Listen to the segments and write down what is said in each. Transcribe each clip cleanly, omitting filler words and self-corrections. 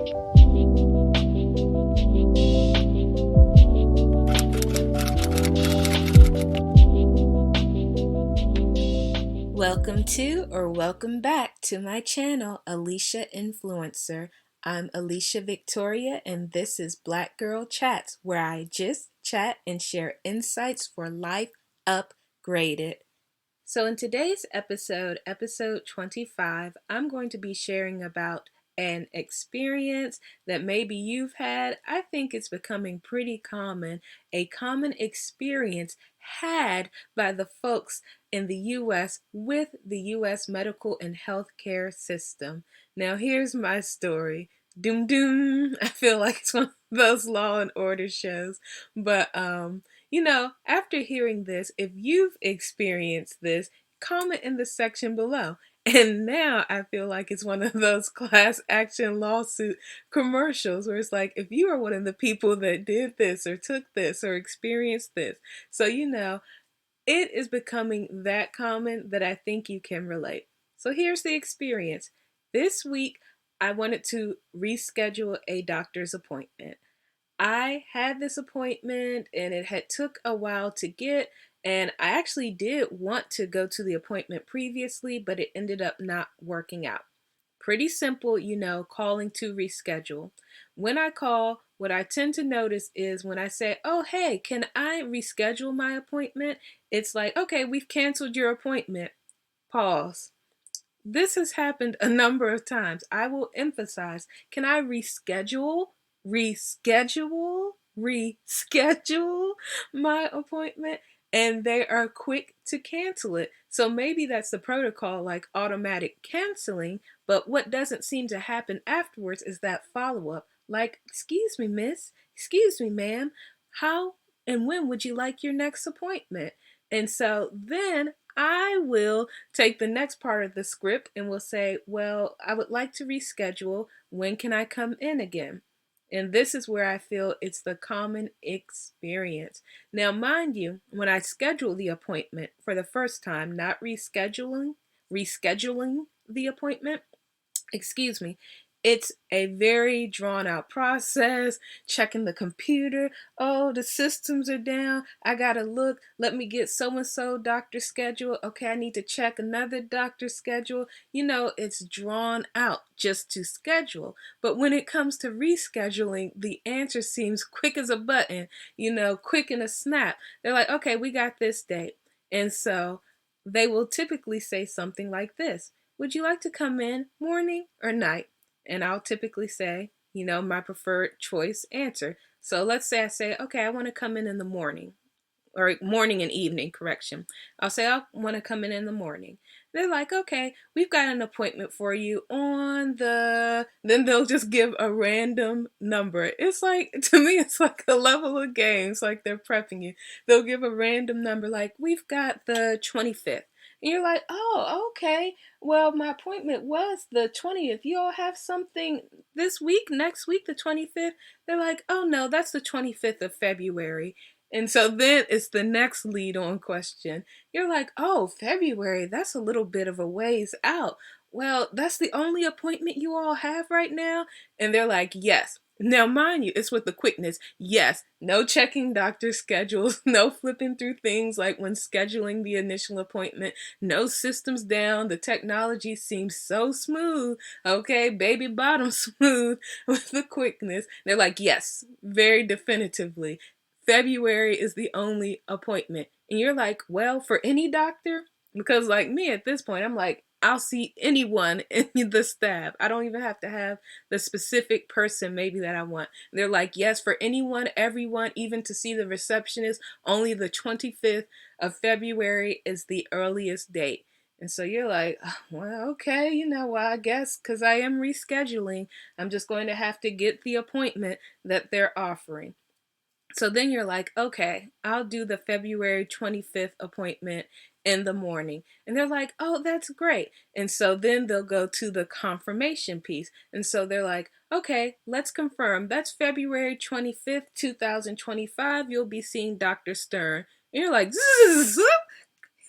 Welcome to or welcome back to my channel, Alicia Influencer. I'm Alicia Victoria and this is Black Girl Chats, where I just chat and share insights for life upgraded. So in today's episode 25, I'm going to be sharing about an experience that maybe you've had. I think it's becoming pretty common, a common experience had by the folks in the U.S. with the U.S. medical and healthcare system. Now here's my story. Doom doom. I feel like it's one of those Law and Order shows, but after hearing this, if you've experienced this, comment in the section below. And now I feel like it's one of those class action lawsuit commercials where it's like, if you are one of the people that did this or took this or experienced this. So, it is becoming that common that I think you can relate. So here's the experience. This week, I wanted to reschedule a doctor's appointment. I had this appointment and it had took a while to get, and I actually did want to go to the appointment previously, but it ended up not working out. Pretty simple, calling to reschedule. When I call, what I tend to notice is when I say, oh, hey, can I reschedule my appointment? It's like, okay, we've canceled your appointment. Pause. This has happened a number of times. I will emphasize, can I reschedule my appointment? And they are quick to cancel it. So maybe that's the protocol, like automatic canceling, but what doesn't seem to happen afterwards is that follow-up. Like, excuse me, miss, excuse me, ma'am, how and when would you like your next appointment? And so then I will take the next part of the script and will say, well, I would like to reschedule. When can I come in again? And this is where I feel it's the common experience. Now, mind you, when I schedule the appointment for the first time, not rescheduling the appointment, it's a very drawn out process, checking the computer. Oh, the systems are down. I gotta look. Let me get so-and-so doctor schedule. Okay, I need to check another doctor schedule. It's drawn out just to schedule. But when it comes to rescheduling, the answer seems quick as a button, quick in a snap. They're like, okay, we got this date. And so they will typically say something like this. Would you like to come in morning or night? And I'll typically say, my preferred choice answer. So let's say I say, okay, I want to come in the morning, or morning and evening, correction. I'll say I want to come in the morning. They're like, okay, we've got an appointment for you on then they'll just give a random number. It's like, to me, it's like a level of games, like they're prepping you. They'll give a random number, like, we've got the 25th. And you're like, oh, okay. Well, my appointment was the 20th. You all have something this week, next week, the 25th? They're like, oh, no, that's the 25th of February. And so then it's the next lead on question. You're like, oh, February, that's a little bit of a ways out. Well, that's the only appointment you all have right now? And they're like, yes. Now, mind you, it's with the quickness. Yes, no checking doctor schedules, no flipping through things like when scheduling the initial appointment, no systems down. The technology seems so smooth, okay, baby bottom smooth with the quickness. They're like, yes, very definitively. February is the only appointment. And you're like, well, for any doctor? Because like me at this point, I'm like, I'll see anyone in the staff. I don't even have to have the specific person maybe that I want. They're like, yes, for anyone, everyone, even to see the receptionist, only the 25th of February is the earliest date. And so you're like, well, okay, I guess because I am rescheduling, I'm just going to have to get the appointment that they're offering. So then you're like, okay, I'll do the February 25th appointment in the morning. And they're like, oh, that's great. And so then they'll go to the confirmation piece. And so they're like, okay, let's confirm. That's February 25th, 2025. You'll be seeing Dr. Stern. And you're like,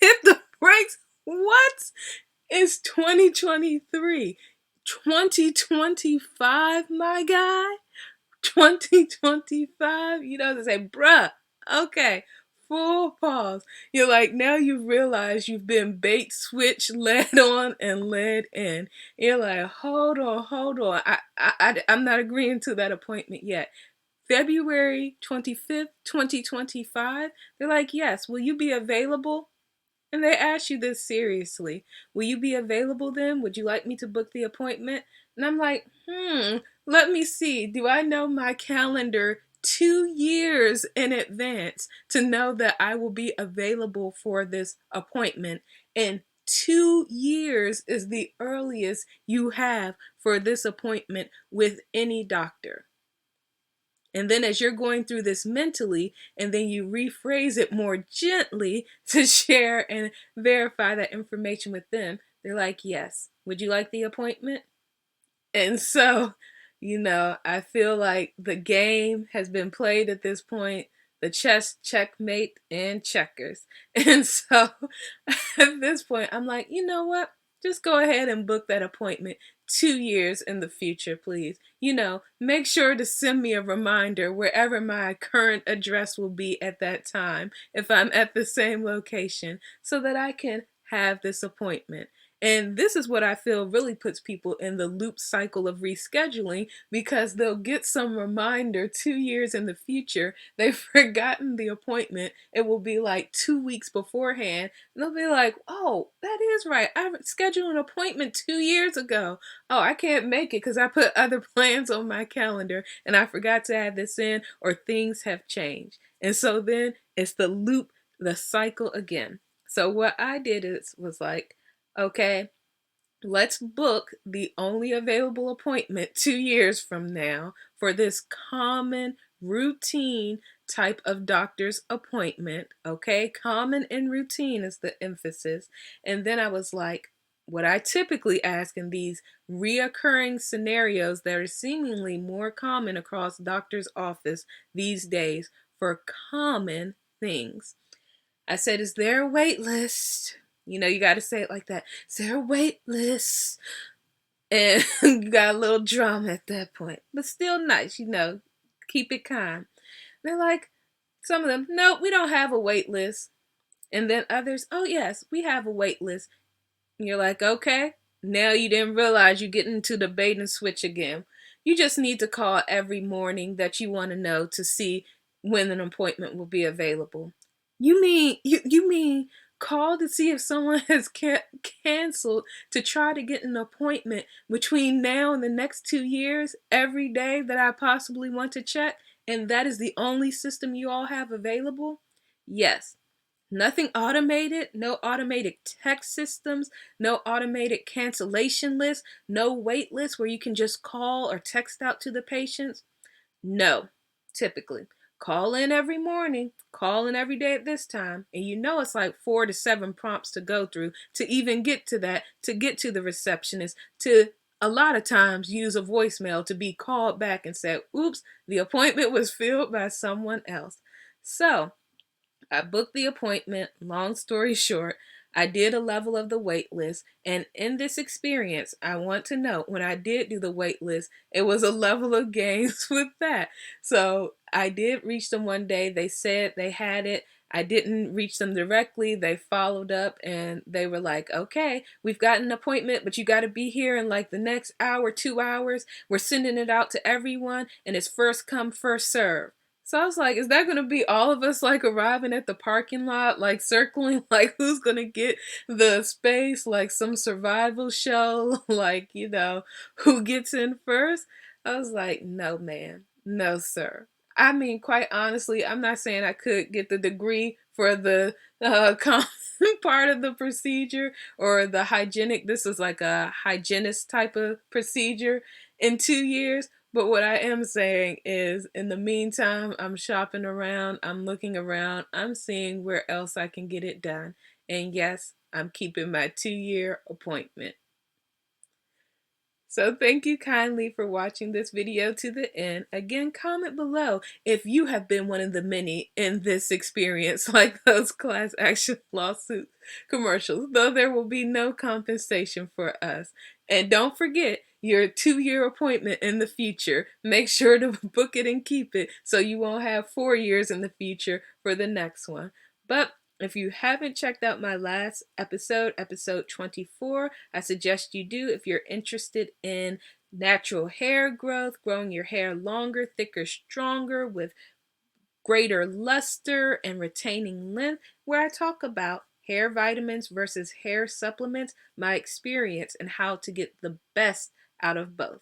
hit the brakes. What? It's 2023. 2025, my guy. 2025. You know, they say, bruh, okay, full pause. You're like, now you realize you've been bait, switched, led on, and led in. You're like, hold on, hold on. I'm not agreeing to that appointment yet. February 25th, 2025. They're like, yes, will you be available? And they ask you this seriously. Will you be available then? Would you like me to book the appointment? And I'm like, let me see. Do I know my calendar 2 years in advance to know that I will be available for this appointment? And 2 years is the earliest you have for this appointment with any doctor. And then as you're going through this mentally, and then you rephrase it more gently to share and verify that information with them, they're like, yes, would you like the appointment? And so, I feel like the game has been played at this point, the chess, checkmate, and checkers. And so at this point, I'm like, you know what? Just go ahead and book that appointment 2 years in the future, please. Make sure to send me a reminder wherever my current address will be at that time, if I'm at the same location, so that I can have this appointment. And this is what I feel really puts people in the loop cycle of rescheduling, because they'll get some reminder 2 years in the future. They've forgotten the appointment. It will be like 2 weeks beforehand. And they'll be like, oh, that is right. I scheduled an appointment 2 years ago. Oh, I can't make it because I put other plans on my calendar and I forgot to add this in, or things have changed. And so then it's the loop, the cycle again. So what I did was like, okay, let's book the only available appointment 2 years from now for this common routine type of doctor's appointment. Okay, common and routine is the emphasis. And then I was like, what I typically ask in these reoccurring scenarios that are seemingly more common across doctor's office these days for common things. I said, is there a wait list? You got to say it like that. Is there a wait list? And you got a little drama at that point. But still nice, keep it calm. They're like, some of them, no, we don't have a wait list. And then others, oh yes, we have a wait list. And you're like, okay, now you didn't realize you're getting into the bait and switch again. You just need to call every morning that you want to know to see when an appointment will be available. You mean call to see if someone has canceled to try to get an appointment between now and the next 2 years every day that I possibly want to check, and that is the only system you all have available? Yes. Nothing automated, no automated text systems, no automated cancellation list, no wait list where you can just call or text out to the patients. No, typically. Call in every morning, call in every day at this time, and it's like 4 to 7 prompts to go through to even get to that, to get to the receptionist, to a lot of times use a voicemail to be called back and say, oops, the appointment was filled by someone else. So I booked the appointment. Long story short, I did a level of the wait list. And in this experience, I want to note, when I did do the wait list, it was a level of games with that. So I did reach them one day. They said they had it. I didn't reach them directly. They followed up and they were like, okay, we've got an appointment, but you got to be here in like the next hour, 2 hours. We're sending it out to everyone and it's first come, first serve. So I was like, is that going to be all of us like arriving at the parking lot, like circling, like who's going to get the space, like some survival show, like, who gets in first? I was like, no, ma'am. No, sir. I mean, quite honestly, I'm not saying I could get the degree for the common part of the procedure or the hygienic. This is like a hygienist type of procedure in 2 years. But what I am saying is, in the meantime, I'm shopping around, I'm looking around, I'm seeing where else I can get it done. And yes, I'm keeping my 2-year appointment. So thank you kindly for watching this video to the end. Again, comment below if you have been one of the many in this experience, like those class action lawsuit commercials, though there will be no compensation for us. And don't forget your 2-year appointment in the future. Make sure to book it and keep it so you won't have 4 years in the future for the next one. But if you haven't checked out my last episode, episode 24, I suggest you do if you're interested in natural hair growth, growing your hair longer, thicker, stronger, with greater luster and retaining length, where I talk about hair vitamins versus hair supplements, my experience, and how to get the best out of both.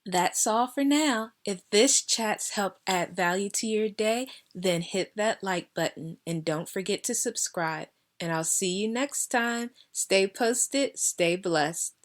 That's all for now. If this chat's helped add value to your day, then hit that like button and don't forget to subscribe. And I'll see you next time. Stay posted, stay blessed.